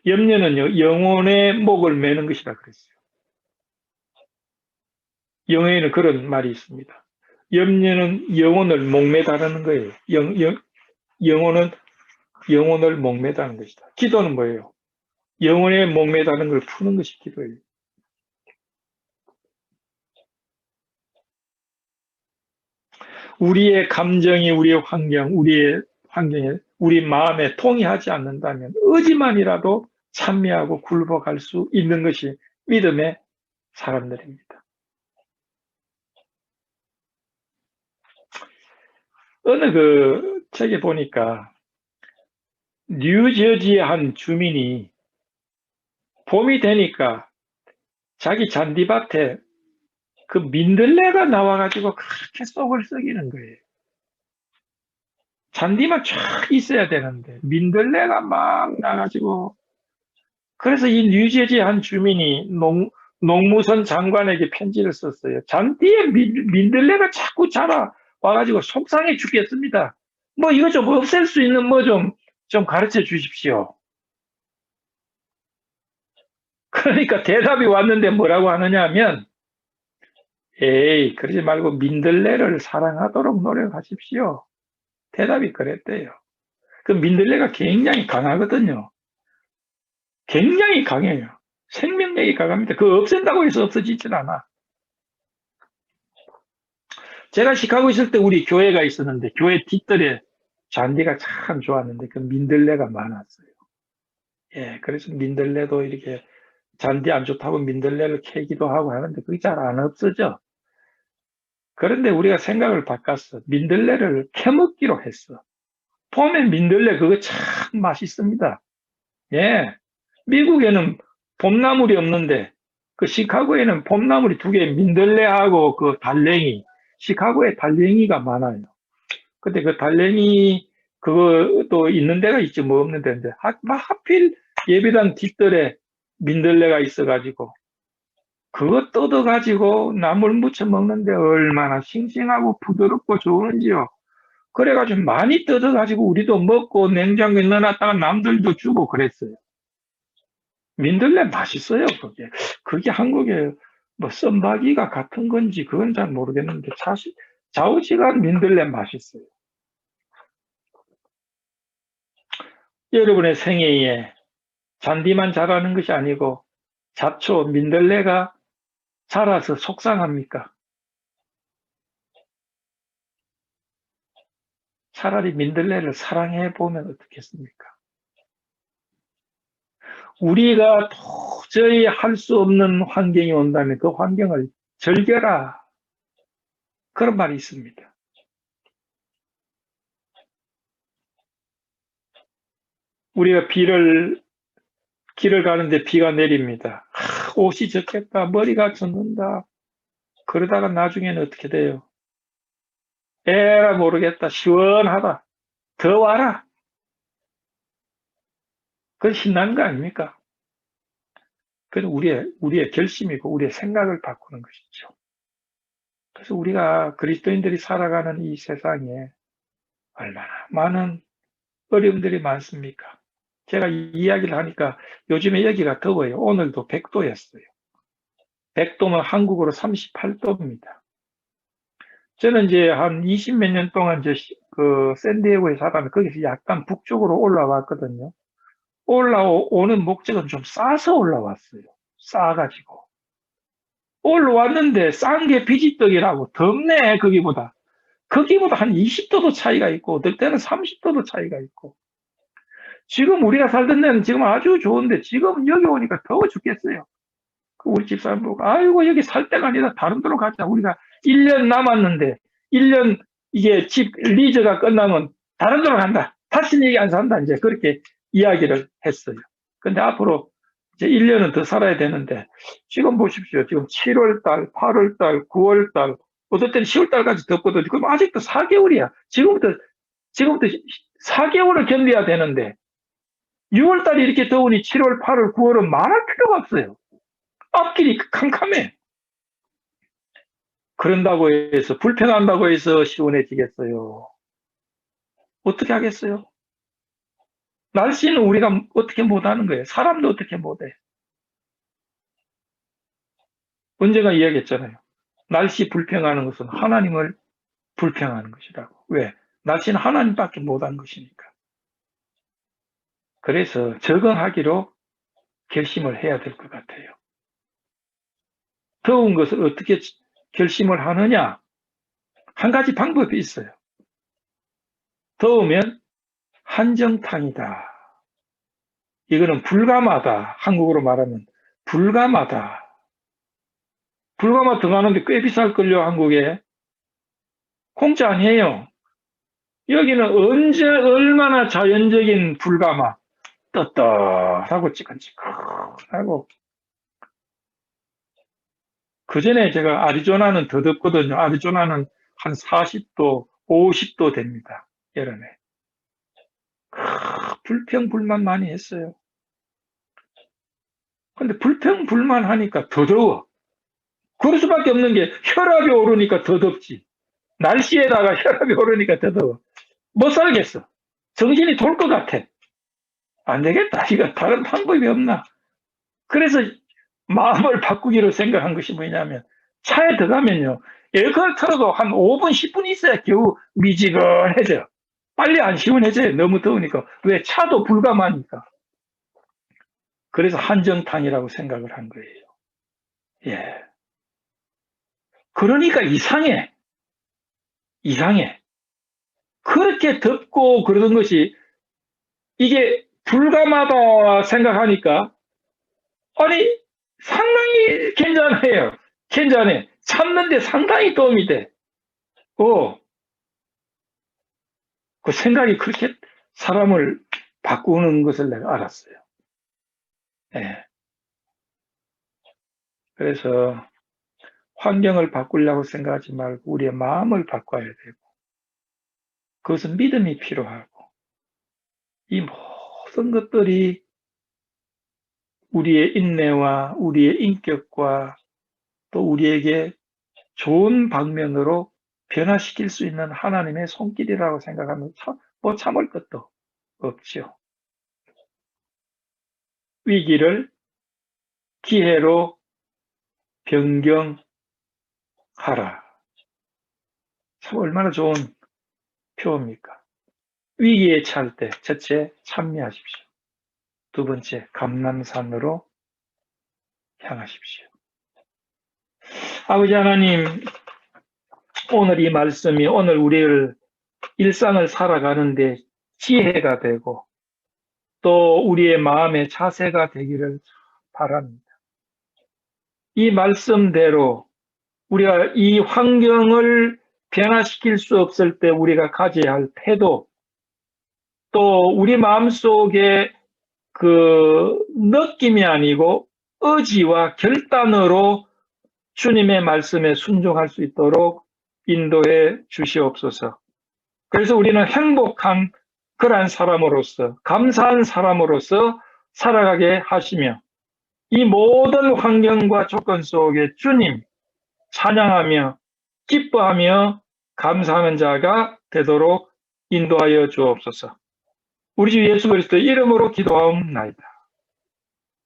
염려는요 영혼의 목을 매는 것이라 그랬어요. 영어에는 그런 말이 있습니다. 염려는 영혼을 목매다라는 거예요. 영혼은 영혼을 목매다는 것이다. 기도는 뭐예요? 영혼의 목매다는 걸 푸는 것이 기도예요. 우리의 감정이 우리의 환경에 우리 마음에 통이하지 않는다면 어지만이라도 찬미하고 굴복할 수 있는 것이 믿음의 사람들입니다. 어느 그 책에 보니까 뉴저지의 한 주민이 봄이 되니까 자기 잔디밭에 그 민들레가 나와가지고 그렇게 속을 썩이는 거예요. 잔디만 쫙 있어야 되는데 민들레가 막 나가지고 그래서 이 뉴저지 한 주민이 농무선 장관에게 편지를 썼어요. 잔디에 민들레가 자꾸 자라 와가지고 속상해 죽겠습니다. 뭐 이거 좀 없앨 수 있는 뭐 좀 가르쳐 주십시오. 그러니까 대답이 왔는데 뭐라고 하느냐 하면 에이 그러지 말고 민들레를 사랑하도록 노력하십시오. 대답이 그랬대요. 그 민들레가 굉장히 강하거든요. 굉장히 강해요. 생명력이 강합니다. 그거 없앤다고 해서 없어지질 않아. 제가 시카고 있을 때 우리 교회가 있었는데 교회 뒷뜰에 잔디가 참 좋았는데 그 민들레가 많았어요. 예, 그래서 민들레도 이렇게 잔디 안 좋다고 민들레를 캐기도 하고 하는데 그게 잘 안 없어져. 그런데 우리가 생각을 바꿨어. 민들레를 캐먹기로 했어. 봄에 민들레 그거 참 맛있습니다. 예. 미국에는 봄나물이 없는데 그 시카고에는 봄나물이 두 개, 민들레하고 그 달랭이. 시카고에 달랭이가 많아요. 근데 그 달랭이 그것도 있는 데가 있지 뭐 없는 데인데 하필 예배당 뒷뜰에 민들레가 있어가지고 그거 뜯어가지고 나물 무쳐 먹는데 얼마나 싱싱하고 부드럽고 좋은지요. 그래가지고 많이 뜯어가지고 우리도 먹고 냉장고에 넣어놨다가 남들도 주고 그랬어요. 민들레 맛있어요, 그게. 그게 한국에 뭐 썬바기가 같은 건지 그건 잘 모르겠는데 좌우지간 민들레 맛있어요. 여러분의 생애에 잔디만 자라는 것이 아니고 잡초, 민들레가 자라서 속상합니까? 차라리 민들레를 사랑해 보면 어떻겠습니까? 우리가 도저히 할 수 없는 환경이 온다면 그 환경을 즐겨라. 그런 말이 있습니다. 우리가 길을 가는데 비가 내립니다. 옷이 젖겠다. 머리가 젖는다. 그러다가 나중에는 어떻게 돼요? 에라 모르겠다. 시원하다. 더 와라. 그건 신나는 거 아닙니까? 그건 우리의 결심이고 우리의 생각을 바꾸는 것이죠. 그래서 우리가 그리스도인들이 살아가는 이 세상에 얼마나 많은 어려움들이 많습니까? 제가 이 이야기를 하니까 요즘에 여기가 더워요. 오늘도 100도였어요. 100도면 한국으로 38도입니다. 저는 이제 한 20 몇 년 동안 이제 그 샌디에고에 살았는데 거기서 약간 북쪽으로 올라왔거든요. 올라오는 목적은 좀 싸서 올라왔어요. 싸가지고. 올라왔는데 싼 게 비지떡이라고 덥네, 거기보다. 거기보다 한 20도도 차이가 있고, 어떨 때는 30도도 차이가 있고. 지금 우리가 살던 데는 지금 아주 좋은데, 지금 여기 오니까 더워 죽겠어요. 그 우리 집사람 보고, 아이고, 여기 살 데가 아니라 다른 데로 가자. 우리가 1년 남았는데, 1년 이게 집 리즈가 끝나면 다른 데로 간다. 다시는 여기 안 산다. 이제 그렇게 이야기를 했어요. 근데 앞으로 이제 1년은 더 살아야 되는데, 지금 보십시오. 지금 7월 달, 8월 달, 9월 달, 어떨 때는 10월 달까지 덥거든요. 그럼 아직도 4개월이야. 지금부터 4개월을 견뎌야 되는데, 6월 달이 이렇게 더우니 7월, 8월, 9월은 말할 필요가 없어요. 앞길이 캄캄해. 그런다고 해서, 불편한다고 해서 시원해지겠어요. 어떻게 하겠어요? 날씨는 우리가 어떻게 못하는 거예요. 사람도 어떻게 못해. 언제가 이야기했잖아요. 날씨 불평하는 것은 하나님을 불평하는 것이라고. 왜? 날씨는 하나님밖에 못한 것이니까. 그래서 적응하기로 결심을 해야 될 것 같아요. 더운 것을 어떻게 결심을 하느냐? 한 가지 방법이 있어요. 더우면 한정탕이다. 이거는 불가마다. 한국어로 말하면 불가마다. 불가마 등하는데 꽤 비쌀걸요, 한국에. 공짜 아니에요. 여기는 언제 얼마나 자연적인 불가마. 떳떳하고 찌끈찌끈하고. 그전에 제가 아리조나는 더 덥거든요. 아리조나는 한 40도, 50도 됩니다. 여름에. 불평불만 많이 했어요. 근데 불평불만 하니까 더 더워. 그럴 수밖에 없는 게 혈압이 오르니까 더 덥지. 날씨에다가 혈압이 오르니까 더 더워. 못 살겠어. 정신이 돌 것 같아. 안 되겠다. 이거 다른 방법이 없나. 그래서 마음을 바꾸기로 생각한 것이 뭐냐면 차에 들어가면요. 에어컨을 틀어도 한 5분, 10분 있어야 겨우 미지근해져요. 빨리 안 시원해져요. 너무 더우니까. 왜? 차도 불가마니까. 그래서 한정탕이라고 생각을 한 거예요. 예. 그러니까 이상해. 이상해. 그렇게 덥고 그러던 것이 이게 불가마다 생각하니까 아니 상당히 괜찮아요. 괜찮아. 참는데 상당히 도움이 돼. 그 생각이 그렇게 사람을 바꾸는 것을 내가 알았어요. 예. 그래서 환경을 바꾸려고 생각하지 말고 우리의 마음을 바꿔야 되고 그것은 믿음이 필요하고 이 모든 것들이 우리의 인내와 우리의 인격과 또 우리에게 좋은 방면으로 변화시킬 수 있는 하나님의 손길이라고 생각하면 뭐 참을 것도 없죠. 위기를 기회로 변경하라. 참 얼마나 좋은 표입니까? 위기에 처할 때 첫째 참여하십시오. 두 번째 감람산으로 향하십시오. 아버지 하나님, 오늘 이 말씀이 오늘 우리를 일상을 살아가는데 지혜가 되고 또 우리의 마음의 자세가 되기를 바랍니다. 이 말씀대로 우리가 이 환경을 변화시킬 수 없을 때 우리가 가져야 할 태도, 또 우리 마음속에 그 느낌이 아니고 의지와 결단으로 주님의 말씀에 순종할 수 있도록 인도해 주시옵소서. 그래서 우리는 행복한 그러한 사람으로서, 감사한 사람으로서 살아가게 하시며 이 모든 환경과 조건 속에 주님 찬양하며 기뻐하며 감사하는 자가 되도록 인도하여 주옵소서. 우리 주 예수 그리스도의 이름으로 기도하옵나이다.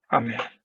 아멘.